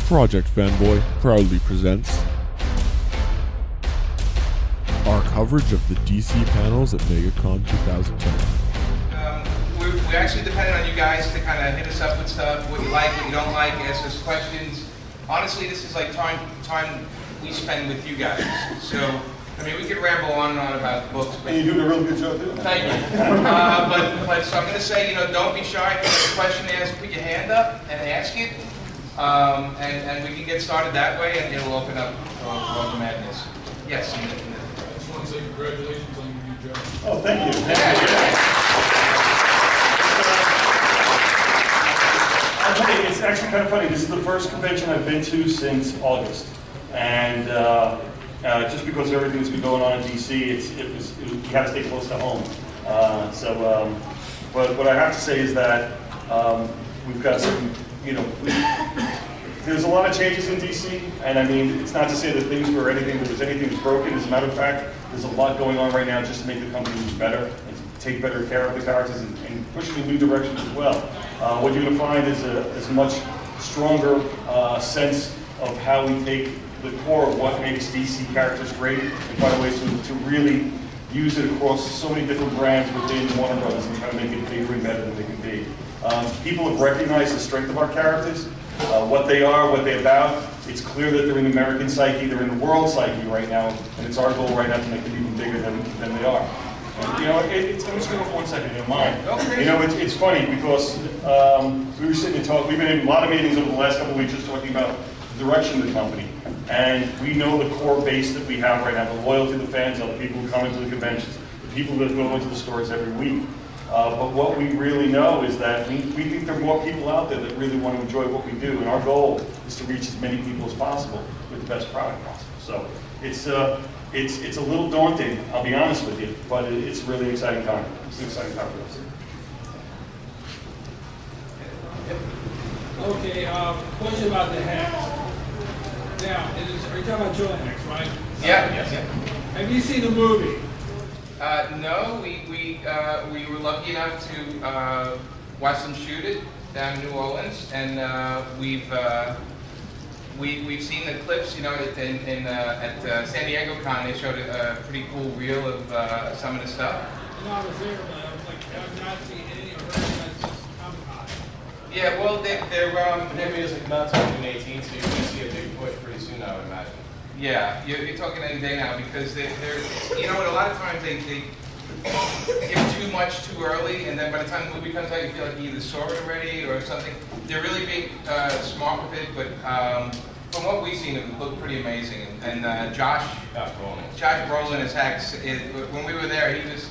Project Fanboy proudly presents our coverage of the DC panels at MegaCon 2010. We actually depended on you guys to kind of hit us up with stuff, what you like, what you don't like, ask us questions. Honestly, this is like time we spend with you guys. So, I mean, we could ramble on and on about books. But you're doing a really good job doing that. Thank you. But so I'm going to say, don't be shy. If you have a question to ask, put your hand up and ask it. And we can get started that way, and it'll open up all the madness. Yes. I just want to say congratulations on your new job. Oh, thank you. I'll tell you, it's actually kind of funny. This is the first convention I've been to since August, and just because everything that's been going on in DC, you had to stay close to home. But what I have to say is that we've got some, there's a lot of changes in DC, and I mean, it's not to say that there was anything that's broken. As a matter of fact, there's a lot going on right now just to make the company better and take better care of the characters and push them in new directions as well. What you're going to find is a much stronger sense of how we take the core of what makes DC characters great and find ways to really use it across so many different brands within Warner Brothers and try to make it bigger and better than they can be. People have recognized the strength of our characters, what they are, what they're about. It's clear that they're in the American psyche, they're in the world psyche right now, and it's our goal right now to make them even bigger than they are. And, I'm just going to go for 1 second, if you don't mind. It's funny because we were sitting and talking, we've been in a lot of meetings over the last couple of weeks just talking about the direction of the company. And we know the core base that we have right now, the loyalty of the fans, the people who come into the conventions, the people that go into the stores every week. But what we really know is that we think there are more people out there that really want to enjoy what we do, and our goal is to reach as many people as possible with the best product possible. So it's a little daunting, I'll be honest with you, but it's a really exciting time. It's an exciting time for us. Okay, question about the hats. Now, are you talking about Joe Hacks, right? Yeah. Have you seen the movie? No, we were lucky enough to watch them shoot it down in New Orleans, and we've seen the clips. At San Diego Con, they showed a pretty cool reel of some of the stuff. I was there, but I was like, I've not seen any of them. Yeah, well, Their music not until June 18th, so you're going to see a big push pretty soon, I would imagine. Yeah, you're talking any day now because they're a lot of times they give too much too early, and then by the time the movie comes out, you feel like you either saw it already or something. They're really being smart with it, but from what we've seen, it looked pretty amazing. And Josh Brolin as Hex, when we were there, he was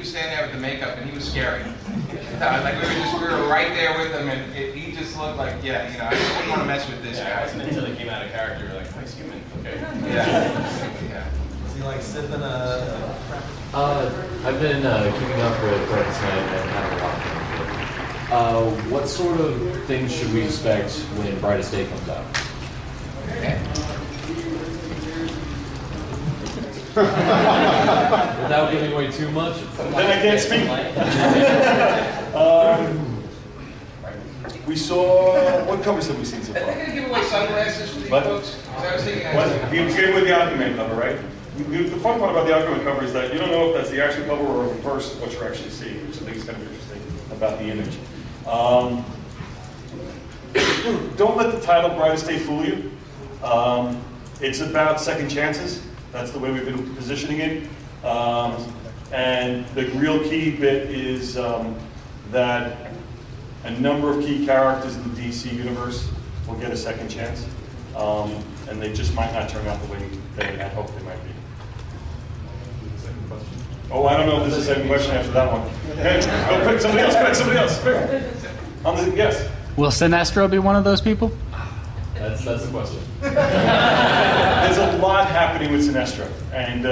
standing there with the makeup, and he was scary. We were right there with him, and he just looked like, I wouldn't want to mess with this guy. It wasn't until they came out of character, you're like, nice human, okay. Yeah. Is he like sipping a... I've been keeping up with Brightest Night and having a lot of fun. What sort of things should we expect when Brightest Day comes out? Without giving away too much. Then I can't speak. We saw, what covers have we seen so far? Are they going to give away sunglasses for these folks? Because I was thinking We gave away the Aquaman cover, right? The fun part about the Aquaman cover is that you don't know if that's the actual cover or reverse what you're actually seeing, which I think is kind of interesting about the image. Don't let the title Brightest Day fool you. It's about second chances. That's the way we've been positioning it. And the real key bit is that a number of key characters in the DC universe will get a second chance. And they just might not turn out the way they had hoped they might be. Oh, I don't know if there's a second question after that one. Go pick somebody else, Yes. Will Sinestro be one of those people? That's the question. There's a lot happening with Sinestro, and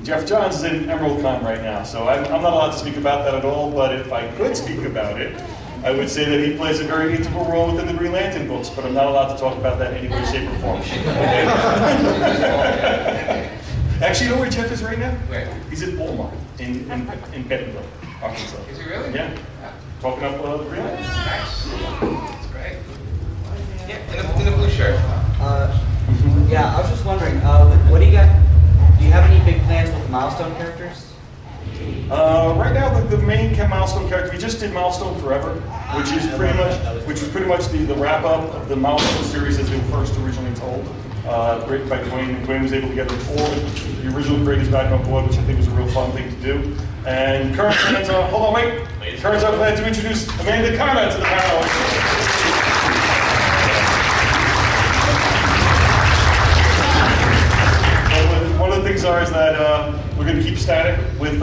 Jeff Johns is in Emerald Con right now, so I'm not allowed to speak about that at all, but if I could speak about it, I would say that he plays a very integral role within the Green Lantern books, but I'm not allowed to talk about that in any way, shape, or form. Actually, you know where Jeff is right now? Where? He's at Walmart in Bentonville, Arkansas. Is he really? Yeah. Talking up the Green Lantern. Nice. That's great. Yeah, in the blue shirt. Yeah, I was just wondering, what do you got? Do you have any big plans with the milestone characters? Right now, the main milestone character, we just did Milestone Forever, which was pretty much the wrap up of the Milestone series as they were first originally told. Written by Dwayne, and Dwayne was able to get them forward. The original creators back on board, which I think was a real fun thing to do. And current plans are, hold on, wait. Current our plan to introduce Amanda Conrad to the panel. One of the things is that we're going to keep static with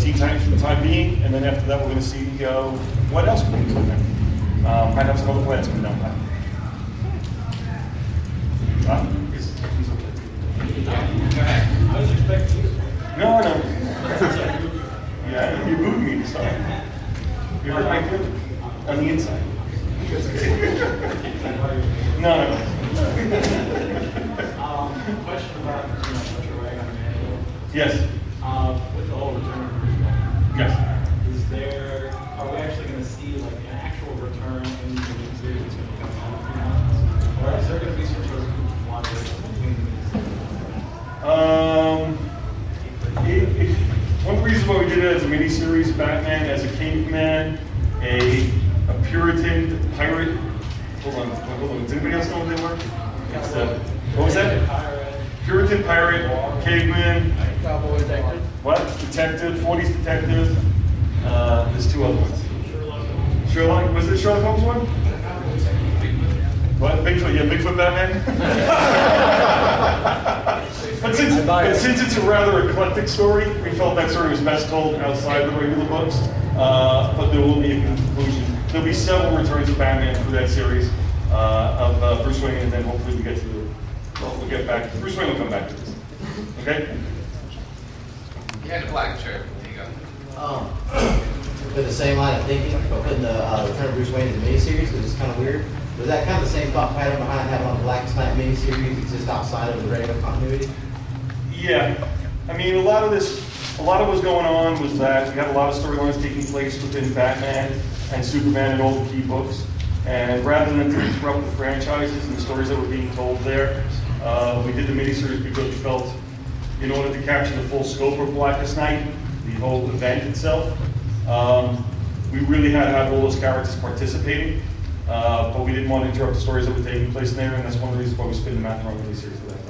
Teen Titans for the time being, and then after that we're going to see what else we can do with them. Might have some other plans coming down the line. He's okay. I was expecting you. No. Yeah, you moved me to start. You hurt my feelings on the inside. No. Question about what you're writing on manual. Yes. With the whole return of Bruce Wayne. Yes. Are we actually going to see like an actual return in the series that's going to come out in a few months? Or is there going to be some sort of one between one of the reasons why we did it as a miniseries, Batman as a caveman, a Puritan pirate. Hold on. Does anybody else know what they were? What was that? Puritan pirate, caveman, cowboy detective? what? Detective, 40s detective. There's two other ones. Sherlock, was it Sherlock Holmes one? What? Bigfoot, yeah, Bigfoot Batman? But since it's a rather eclectic story, we felt that story was best told outside the regular books. But there will be a conclusion. There'll be several returns of Batman through that series of Bruce Wayne, and then hopefully we'll get back. Bruce Wayne will come back to this. Okay? You had a black shirt. There you go. With the same line of thinking, but putting the Return of Bruce Wayne in the miniseries, which is kind of weird. Was that kind of the same thought pattern behind having a Blackest Night miniseries exist outside of the regular continuity? Yeah. I mean, a lot of what was going on was that we had a lot of storylines taking place within Batman and Superman and all the key books. And rather than to disrupt the franchises and the stories that were being told there, we did the miniseries because we felt in order to capture the full scope of Blackest Night, the whole event itself, we really had to have all those characters participating, but we didn't want to interrupt the stories that were taking place in there, and that's one of the reasons why we spin them out in our miniseries for that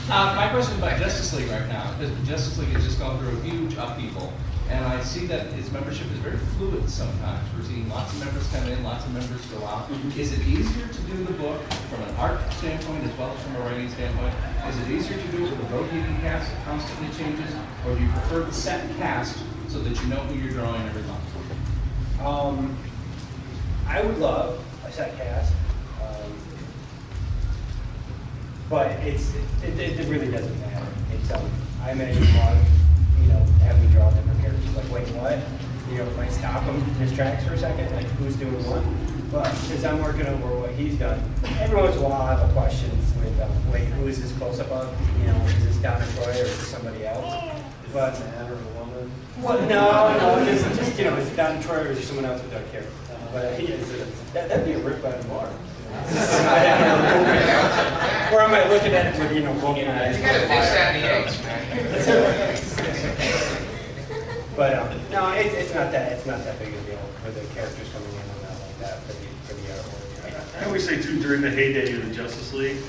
time. My question is about Justice League right now, because Justice League has just gone through a huge upheaval, and I see that its membership is very fluid sometimes. We're seeing lots of members come in, lots of members go out. Is it easier to do the book from an art standpoint as well as from a writing standpoint? Is it easier to do it with a rotating cast that constantly changes, or do you prefer the set cast so that you know who you're drawing every month? I would love a set cast, but it really doesn't matter. It's I may want have me draw different characters. Like, wait, what? It might stop him in his tracks for a second. Like, who's doing what? But since I'm working over what he's done, every once in a while I have a question with, wait, who is this close up of? Is this Donna Troy or is this somebody else? But man or a woman? Well, no, just is it Donna Troy or is it someone else we don't care? But that'd be a rip out of Mars. Or am I looking at it with golden eyes? You gotta fix that in the eggs, man. But no, it's not that big a deal for the characters coming in and out like that for the artwork. I always say too, during the heyday of the Justice League,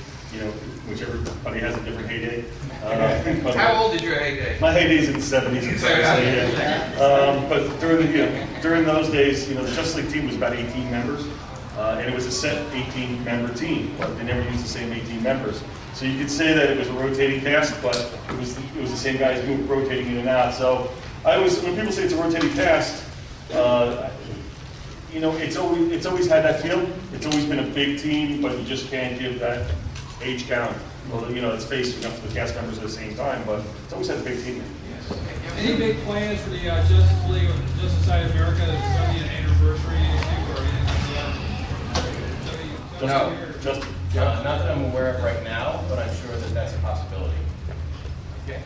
which everybody has a different heyday. How old is your heyday? My heydays in the 70s and 60s. Yeah. But during those days, the Justice League team was about 18 members, and it was a set 18-member team, but they never used the same 18 members. So you could say that it was a rotating cast, but it was the same guys rotating in and out. So when people say it's a rotating cast, it's always had that feel. It's always been a big team, but you just can't give that age count. Well, it's based enough for the cast members at the same time, but it's always had a big team. Yes. Any big plans for the Justice League or Justice Society of America? 70th anniversary issue or anything? No, not that I'm aware of right now, but I'm sure that that's a possibility. Okay.